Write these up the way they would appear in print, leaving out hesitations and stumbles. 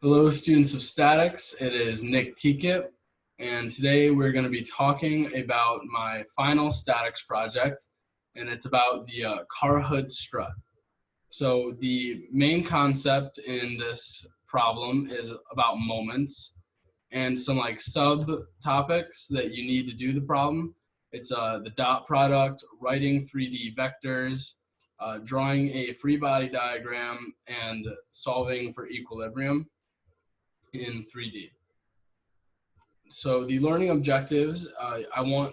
Hello, students of statics. It is Nick TeKippe, and today we're going to be talking about my final statics project, and it's about the car hood strut. So the main concept in this problem is about moments and some like subtopics that you need to do the problem. It's the dot product, writing 3D vectors, drawing a free body diagram, and solving for equilibrium in 3D. So the learning objectives, I want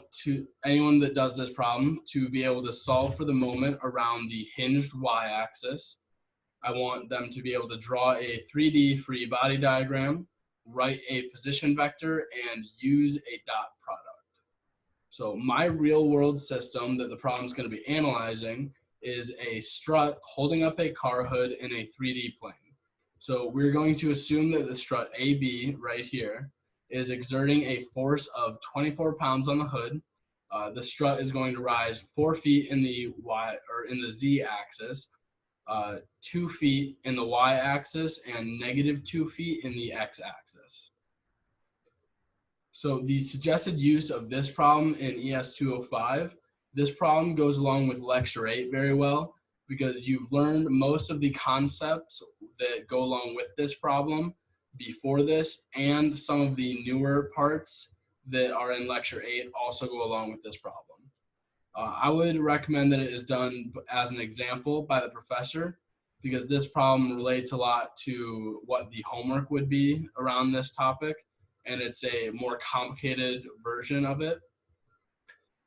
anyone that does this problem to be able to solve for the moment around the hinged y-axis. I want them to be able to draw a 3D free body diagram, write a position vector, and use a dot product. So my real world system that the problem is going to be analyzing is a strut holding up a car hood in a 3D plane. So we're going to assume that the strut AB right here is exerting a force of 24 pounds on the hood. The strut is going to rise 4 feet in the Z axis, 2 feet in the Y axis, and -2 feet in the X axis. So the suggested use of this problem in ES 205, this problem goes along with lecture 8 very well because you've learned most of the concepts that go along with this problem before this, and some of the newer parts that are in lecture 8 also go along with this problem. I would recommend that it is done as an example by the professor because this problem relates a lot to what the homework would be around this topic, and it's a more complicated version of it.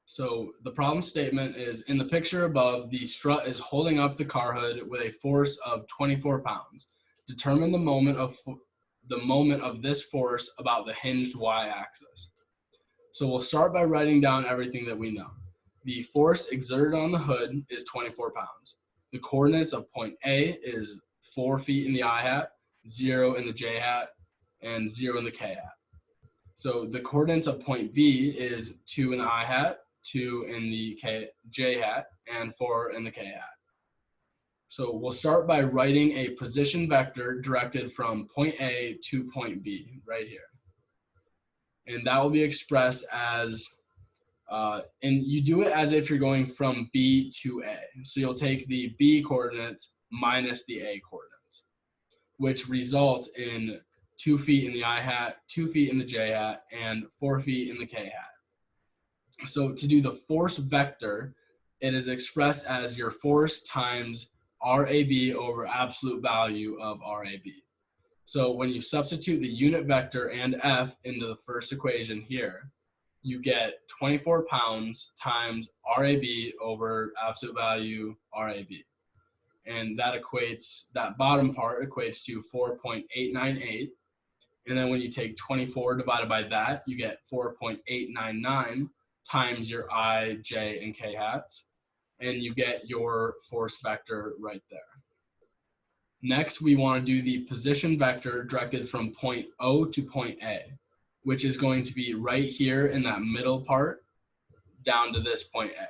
So the problem statement is, in the picture above, the strut is holding up the car hood with a force of 24 pounds. Determine the moment of this force about the hinged y-axis. So we'll start by writing down everything that we know. The force exerted on the hood is 24 pounds. The coordinates of point A is 4 feet in the I hat, 0 in the J hat, and 0 in the K hat. So the coordinates of point B is 2 in the I hat, 2 in the J hat, and 4 in the K hat. So we'll start by writing a position vector directed from point A to point B right here. And that will be expressed as, and you do it as if you're going from B to A. So you'll take the B coordinates minus the A coordinates, which result in 2 feet in the I hat, 2 feet in the J hat, and 4 feet in the K hat. So to do the force vector, it is expressed as your force times RAB over absolute value of RAB. So when you substitute the unit vector and F into the first equation here, you get 24 pounds times RAB over absolute value RAB. And that bottom part equates to 4.898. And then when you take 24 divided by that, you get 4.899 times your I, J, and K hats. And you get your force vector right there. Next, we want to do the position vector directed from point O to point A, which is going to be right here in that middle part down to this point A.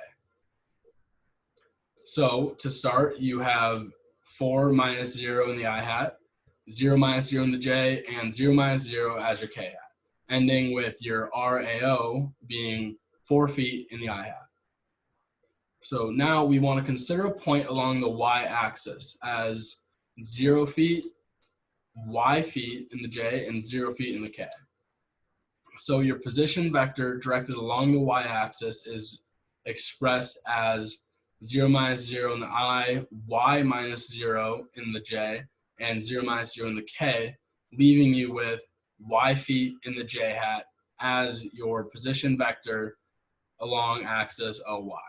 So to start, you have 4 minus 0 in the I hat, 0 minus 0 in the J, and 0 minus 0 as your K hat, ending with your RAO being 4 feet in the I hat. So now we want to consider a point along the y-axis as 0 feet, y feet in the J, and 0 feet in the K. So your position vector directed along the y-axis is expressed as 0 minus 0 in the I, y minus 0 in the J, and 0 minus 0 in the K, leaving you with y feet in the J hat as your position vector along axis OY.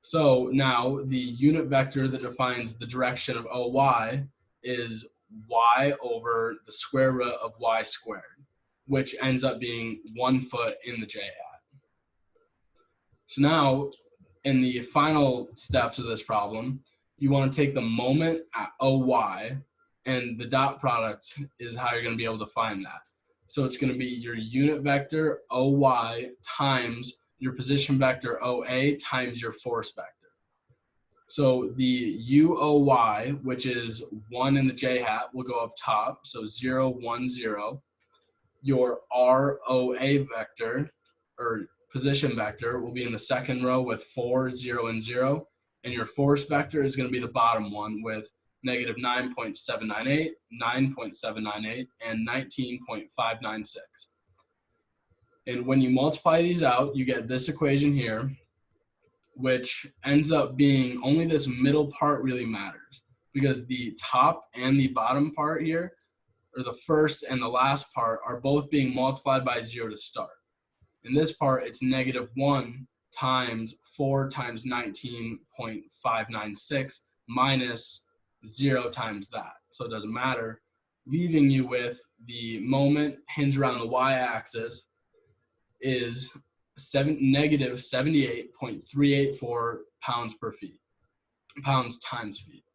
So now the unit vector that defines the direction of OY is y over the square root of y squared, which ends up being 1 foot in the J hat. So now in the final steps of this problem, you want to take the moment at OY, and the dot product is how you're going to be able to find that. So it's going to be your unit vector OY times your position vector OA times your force vector. So the UOY, which is 1 in the J hat, will go up top. So 0, 1, 0. Your ROA vector, or position vector, will be in the second row with 4, 0, and 0. And your force vector is going to be the bottom one with negative 9.798, 9.798, and 19.596. And when you multiply these out, you get this equation here, which ends up being only this middle part really matters, because the top and the bottom part here, or the first and the last part, are both being multiplied by 0 to start. In this part, it's negative 1 times 4 times 19.596 minus 0 times that. So it doesn't matter, leaving you with the moment hinged around the y-axis is negative 78.384 pounds per feet, pounds times feet.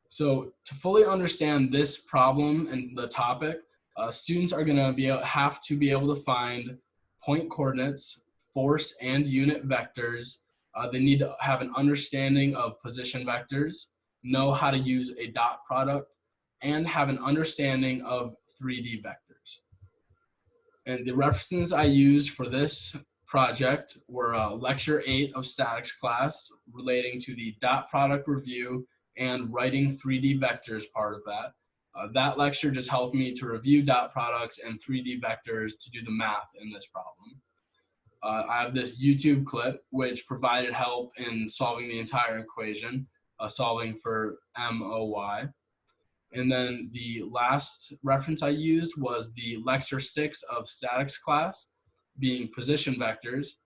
So to fully understand this problem and the topic, students are going to have to be able to find point coordinates, force and unit vectors. They need to have an understanding of position vectors, know how to use a dot product, and have an understanding of 3D vectors. And the references I used for this project were Lecture 8 of Statics class relating to the dot product review and writing 3D vectors part of that. That lecture just helped me to review dot products and 3D vectors to do the math in this problem. I have this YouTube clip which provided help in solving the entire equation, solving for MOY. And then the last reference I used was the Lecture 6 of Statics class, being position vectors.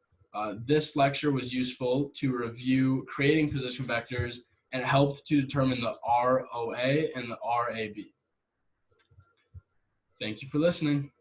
This lecture was useful to review creating position vectors, and it helped to determine the ROA and the RAB. Thank you for listening.